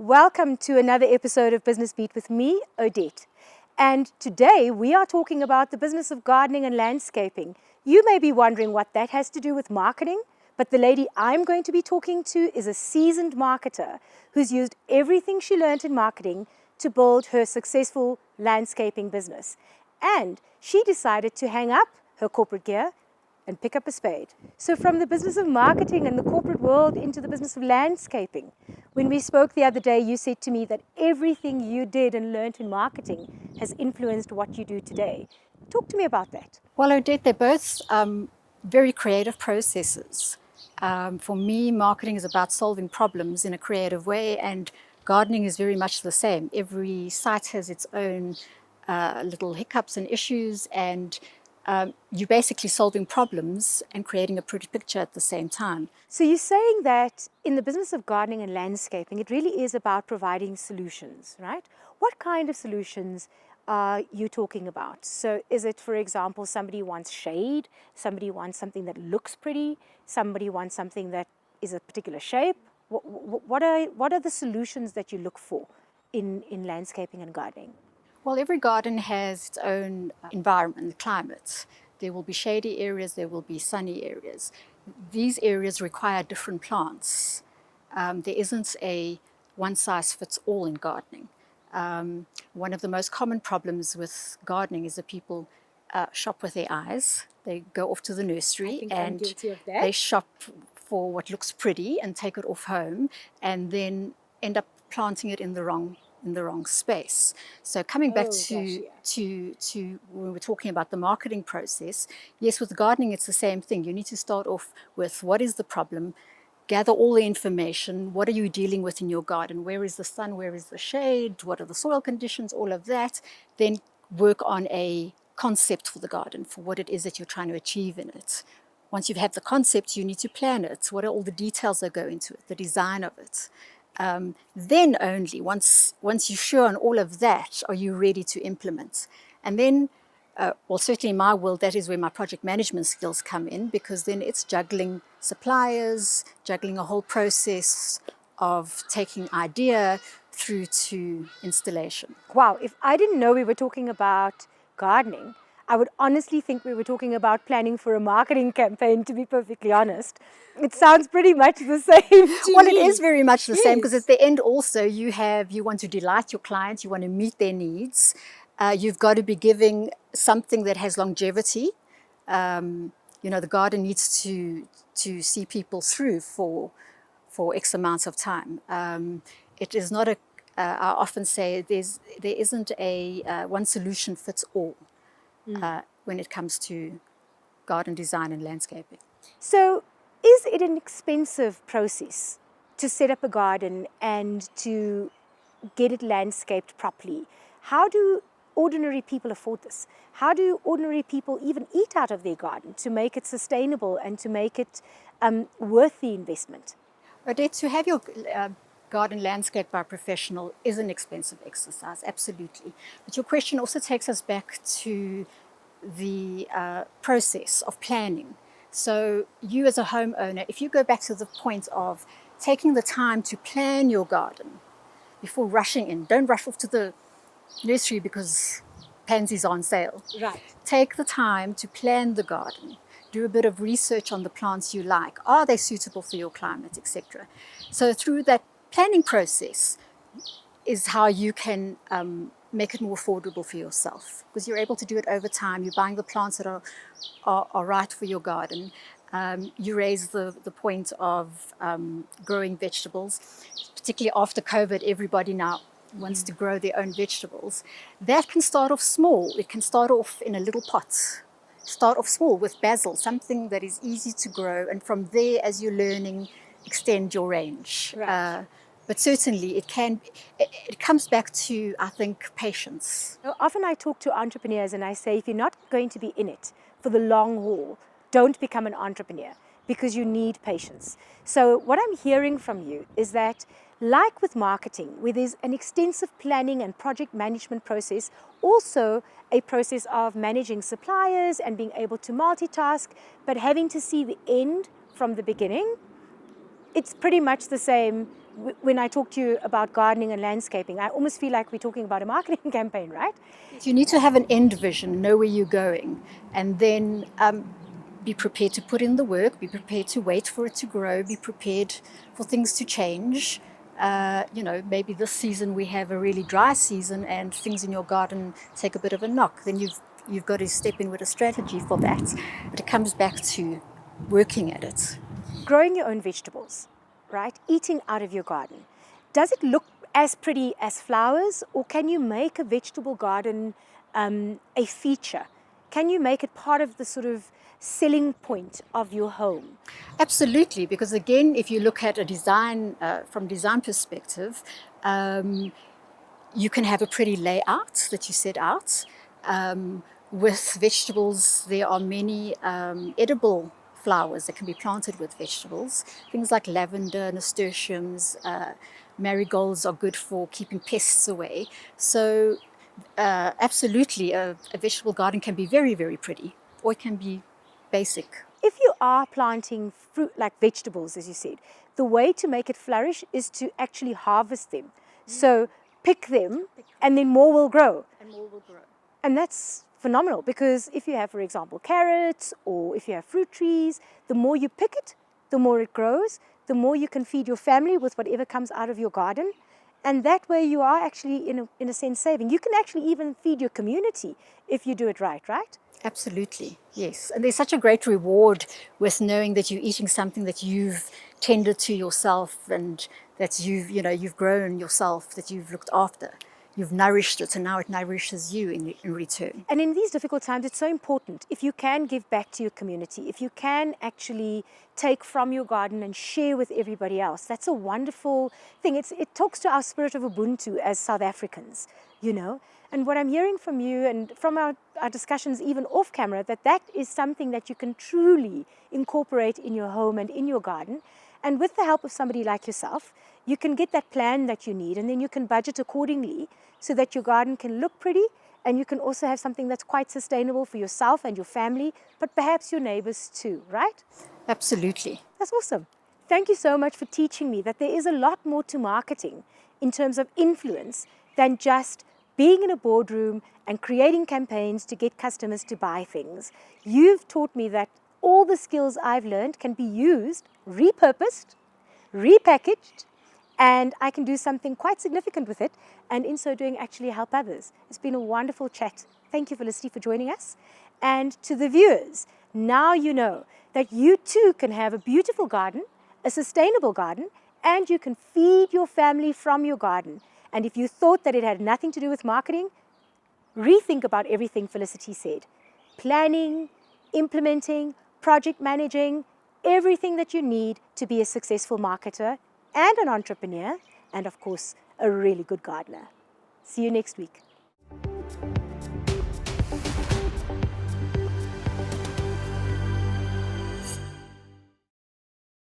Welcome to another episode of Business Beat with me, Odette. And today we are talking about the business of gardening and landscaping. You may be wondering what that has to do with marketing, but the lady I'm going to be talking to is a seasoned marketer who's used everything she learned in marketing to build her successful landscaping business. And she decided to hang up her corporate gear and pick up a spade. So from the business of marketing and the corporate world into the business of landscaping. When we spoke the other day, you said to me that everything you did and learned in marketing has influenced what you do today. Talk to me about that. Well, Odette, they're both very creative processes. For me, marketing is about solving problems in a creative way, and gardening is very much the same. Every site has its own little hiccups and issues, and you're basically solving problems and creating a pretty picture at the same time. So you're saying that in the business of gardening and landscaping, it really is about providing solutions, right? What kind of solutions are you talking about? So is it, for example, somebody wants shade, somebody wants something that looks pretty, somebody wants something that is a particular shape? What are the solutions that you look for in landscaping and gardening? Well, every garden has its own environment, climate. There will be shady areas, there will be sunny areas. These areas require different plants. There isn't a one-size-fits-all in gardening. One of the most common problems with gardening is that people shop with their eyes. They go off to the nursery and they shop for what looks pretty and take it off home and then end up planting it in the wrong space. So coming back to when we're talking about the marketing process, yes, with gardening it's the same thing. You need to start off with what is the problem, gather all the information, what are you dealing with in your garden, where is the sun, where is the shade, what are the soil conditions, all of that, then work on a concept for the garden, for what it is that you're trying to achieve in it. Once you have the concept, you need to plan it. What are all the details that go into it, the design of it. Then only, once you're sure on all of that, are you ready to implement. And then, well, certainly in my world, that is where my project management skills come in, because then it's juggling suppliers, juggling a whole process of taking idea through to installation. Wow, if I didn't know we were talking about gardening, I would honestly think we were talking about planning for a marketing campaign, to be perfectly honest. It sounds pretty much the same to Well, me. it is very much the same, because at the end also you want to delight your clients, you want to meet their needs. You've got to be giving something that has longevity. The garden needs to see people through for X amounts of time. It is not I often say there isn't a one solution fits all. When it comes to garden design and landscaping. So is it an expensive process to set up a garden and to get it landscaped properly? How do ordinary people afford this? How do ordinary people even eat out of their garden to make it sustainable and to make it worth the investment? Odette, to have your garden landscaped by a professional is an expensive exercise, absolutely. But your question also takes us back to the process of planning. So you as a homeowner, if you go back to the point of taking the time to plan your garden before rushing in, don't rush off to the nursery because pansies are on sale. Right. Take the time to plan the garden. Do a bit of research on the plants you like. Are they suitable for your climate, etc. So through that planning process is how you can make it more affordable for yourself, because you're able to do it over time. You're buying the plants that are right for your garden. You raise the point of growing vegetables, particularly after COVID. Everybody now wants to grow their own vegetables. That can start off small. It can start off in a little pot. Start off small with basil, something that is easy to grow, and from there, as you're learning, extend your range. Right. But certainly it comes back to, I think, patience. Often I talk to entrepreneurs and I say, if you're not going to be in it for the long haul, don't become an entrepreneur, because you need patience. So what I'm hearing from you is that, like with marketing, where there's an extensive planning and project management process, also a process of managing suppliers and being able to multitask, but having to see the end from the beginning, it's pretty much the same when I talk to you about gardening and landscaping, I almost feel like we're talking about a marketing campaign, right? You need to have an end vision, know where you're going, and then be prepared to put in the work, be prepared to wait for it to grow, be prepared for things to change. Maybe this season we have a really dry season and things in your garden take a bit of a knock. Then you've got to step in with a strategy for that. But it comes back to working at it. Growing your own vegetables, right? Eating out of your garden. Does it look as pretty as flowers, or can you make a vegetable garden a feature? Can you make it part of the sort of selling point of your home? Absolutely, because again, if you look at a design from design perspective, you can have a pretty layout that you set out. With vegetables, there are many edible flowers that can be planted with vegetables. Things like lavender, nasturtiums, marigolds are good for keeping pests away. So absolutely, a vegetable garden can be very, very pretty, or it can be basic. If you are planting fruit like vegetables, as you said, the way to make it flourish is to actually harvest them. So pick them and then more will grow. And more will grow. And that's phenomenal, because if you have, for example, carrots, or if you have fruit trees, the more you pick it, the more it grows, the more you can feed your family with whatever comes out of your garden. And that way you are actually, in a sense, saving. You can actually even feed your community if you do it right, right? Absolutely, yes. And there's such a great reward with knowing that you're eating something that you've tended to yourself, and that you've grown yourself, that you've looked after. You've nourished it, and now it nourishes you in return. And in these difficult times, it's so important if you can give back to your community, if you can actually take from your garden and share with everybody else. That's a wonderful thing. It talks to our spirit of Ubuntu as South Africans, you know. And what I'm hearing from you and from our discussions even off camera, that is something that you can truly incorporate in your home and in your garden. And with the help of somebody like yourself, you can get that plan that you need, and then you can budget accordingly so that your garden can look pretty, and you can also have something that's quite sustainable for yourself and your family, but perhaps your neighbors too, right? Absolutely. That's awesome. Thank you so much for teaching me that there is a lot more to marketing in terms of influence than just being in a boardroom and creating campaigns to get customers to buy things. You've taught me that all the skills I've learned can be used, repurposed, repackaged, and I can do something quite significant with it, and in so doing actually help others. It's been a wonderful chat. Thank you, Felicity, for joining us. And to the viewers, now you know that you too can have a beautiful garden, a sustainable garden, and you can feed your family from your garden. And if you thought that it had nothing to do with marketing, rethink about everything Felicity said. Planning, implementing, project managing, everything that you need to be a successful marketer and an entrepreneur, and of course, a really good gardener. See you next week.